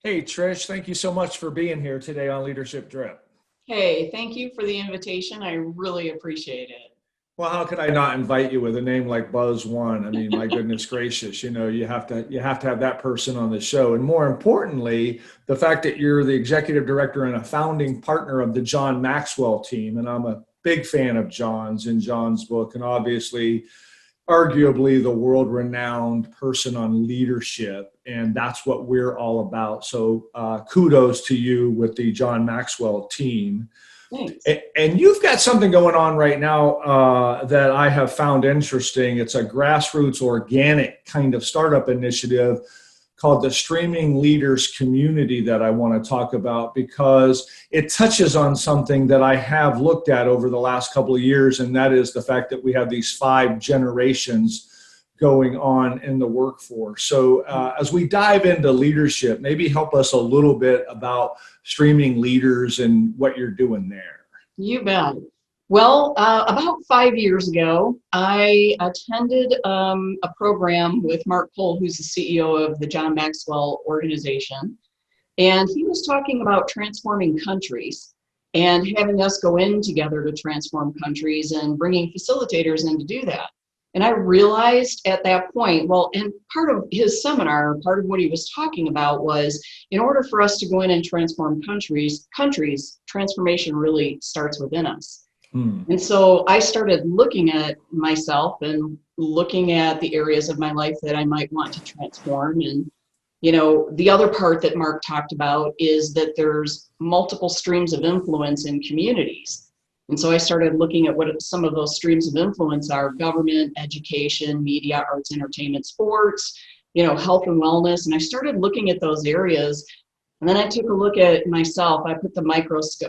Hey, Trish, thank you so much for being here today on Leadership Drip. Hey, thank you for the invitation. I really appreciate Well, how could I not invite you with a name like Buzz One? I mean, my goodness gracious, you have to have that person on the show. And more importantly, the fact that you're the executive director and a founding partner of the John Maxwell team. And I'm a big fan of John's and John's book, and obviously arguably the world renowned person on leadership. And that's what we're all about. So kudos to you with the John Maxwell team. it. Thanks. And you've got something going on right now that I have found interesting. It's a grassroots organic kind of startup initiative called the Streaming Leaders Community that I want to talk about because it touches on something that I have looked at over the last couple of years, and that is the fact that we have these 5 generations going on in the workforce. So as we dive into leadership, maybe help us a little bit about streaming leaders and what you're doing there. You bet. Well, about 5 years ago, I attended a program with Mark Cole, who's the CEO of the John Maxwell organization. And he was talking about transforming countries and having us go in together to transform countries and bringing facilitators in to do that. And I realized at that point, well, and part of his seminar, part of what he was talking about was in order for us to go in and transform countries, transformation really starts within us. And so I started looking at myself and looking at the areas of my life that I might want to transform. And, you know, the other part that Mark talked about is that there's multiple streams of influence in communities. And so I started looking at what some of those streams of influence are: government, education, media, arts, entertainment, sports, health and wellness. And I started looking at those areas. And then I took a look at myself. I put the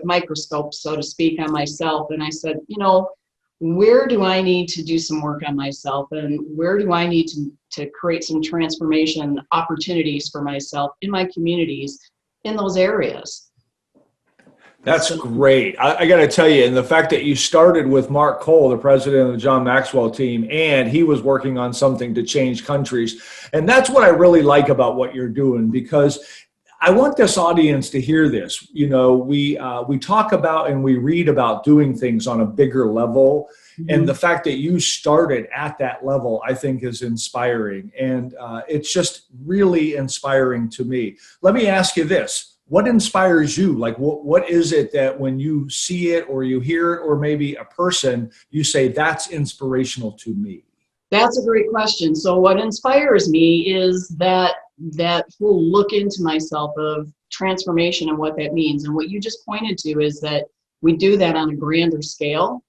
microscope, so to speak, on myself. And I said, where do I need to do some work on myself? And where do I need to create some transformation opportunities for myself in my communities in those areas? That's great. I got to tell you, and the fact that you started with Mark Cole, the president of the John Maxwell team, and he was working on something to change countries. And that's what I really like about what you're doing, because I want this audience to hear this. We talk about and we read about doing things on a bigger level. Mm-hmm. And the fact that you started at that level, I think, is inspiring. And it's just really inspiring to me. Let me ask you this. What inspires you? Like, what is it that when you see it or you hear it, or maybe a person, you say, that's inspirational to me? That's a great question. So what inspires me is that whole look into myself of transformation and what that means. And what you just pointed to is that we do that on a grander scale.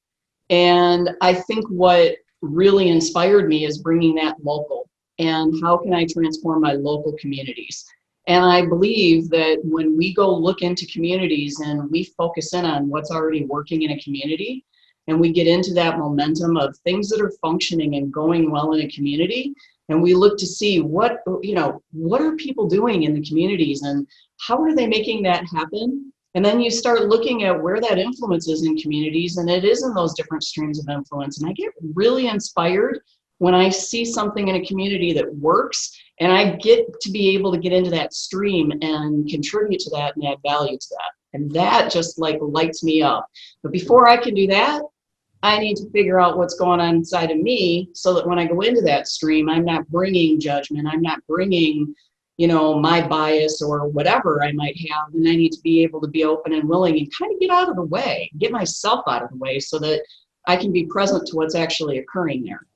And I think what really inspired me is bringing that local, and how can I transform my local communities? And I believe that when we go look into communities and we focus in on what's already working in a community, and we get into that momentum of things that are functioning and going well in a community, and we look to see what are people doing in the communities and how are they making that happen? And then you start looking at where that influence is in communities, and it is in those different streams of influence. And I get really inspired when I see something in a community that works, and I get to be able to get into that stream and contribute to that and add value to that. And that just lights me up. But before I can do that, I need to figure out what's going on inside of me, so that when I go into that stream, I'm not bringing judgment. I'm not bringing, my bias or whatever I might have. And I need to be able to be open and willing and kind of get out of the way, get myself out of the way, so that I can be present to what's actually occurring there.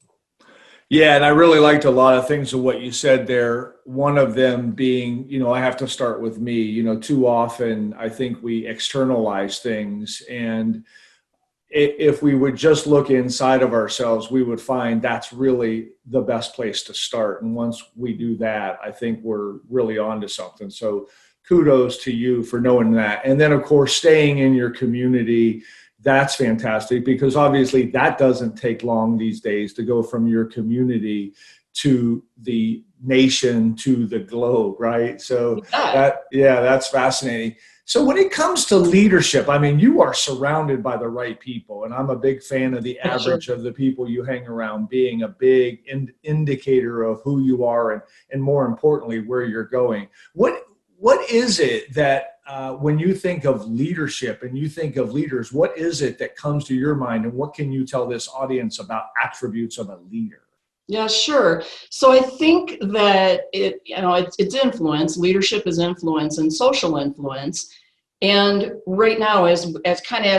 Yeah, and I really liked a lot of things of what you said there. One of them being, I have to start with me. Too often I think we externalize things, and if we would just look inside of ourselves, we would find that's really the best place to start. And once we do that, I think we're really onto something. So kudos to you for knowing that. And then, of course, staying in your community, that's fantastic, because obviously that doesn't take long these days to go from your community to the nation to the globe, right? So that's fascinating. So when it comes to leadership, I mean, you are surrounded by the right people, and I'm a big fan of the average of the people you hang around being a big indicator of who you are and more importantly, where you're going. what is it that when you think of leadership and you think of leaders, what is it that comes to your mind, and what can you tell this audience about attributes of a leader? Yeah, sure. So I think that it's influence. Leadership is influence and social influence. And right now, as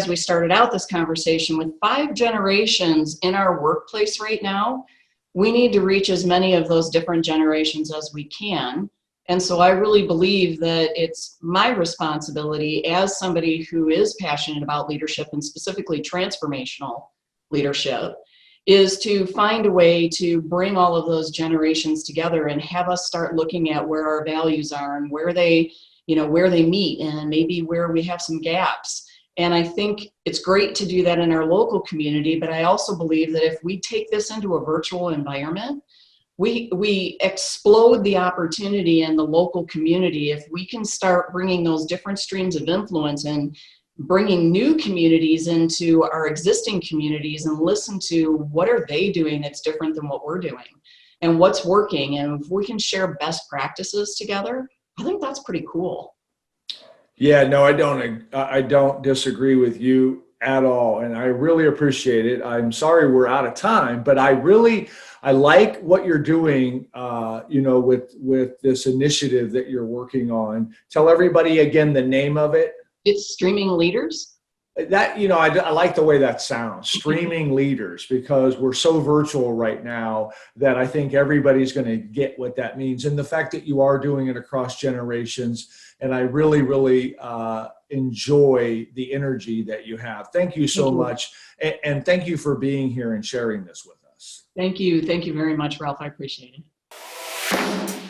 we started out this conversation, with 5 generations in our workplace right now, we need to reach as many of those different generations as we can. And so I really believe that it's my responsibility as somebody who is passionate about leadership, and specifically transformational leadership, is to find a way to bring all of those generations together and have us start looking at where our values are and where they meet, and maybe where we have some gaps. And I think it's great to do that in our local community, but I also believe that if we take this into a virtual environment, we explode the opportunity in the local community if we can start bringing those different streams of influence and bringing new communities into our existing communities and listen to what are they doing that's different than what we're doing and what's working. And if we can share best practices together, I think that's pretty cool. Yeah, no, I don't disagree with you at all. And I really appreciate it. I'm sorry we're out of time, but I like what you're doing, with this initiative that you're working on. Tell everybody again the name of it. It's Streaming Leaders. That, I like the way that sounds, streaming leaders, because we're so virtual right now that I think everybody's going to get what that means. And the fact that you are doing it across generations, and I really, really enjoy the energy that you have. Thank you so much. And thank you for being here and sharing this with us. Thank you. Thank you very much, Ralph. I appreciate it.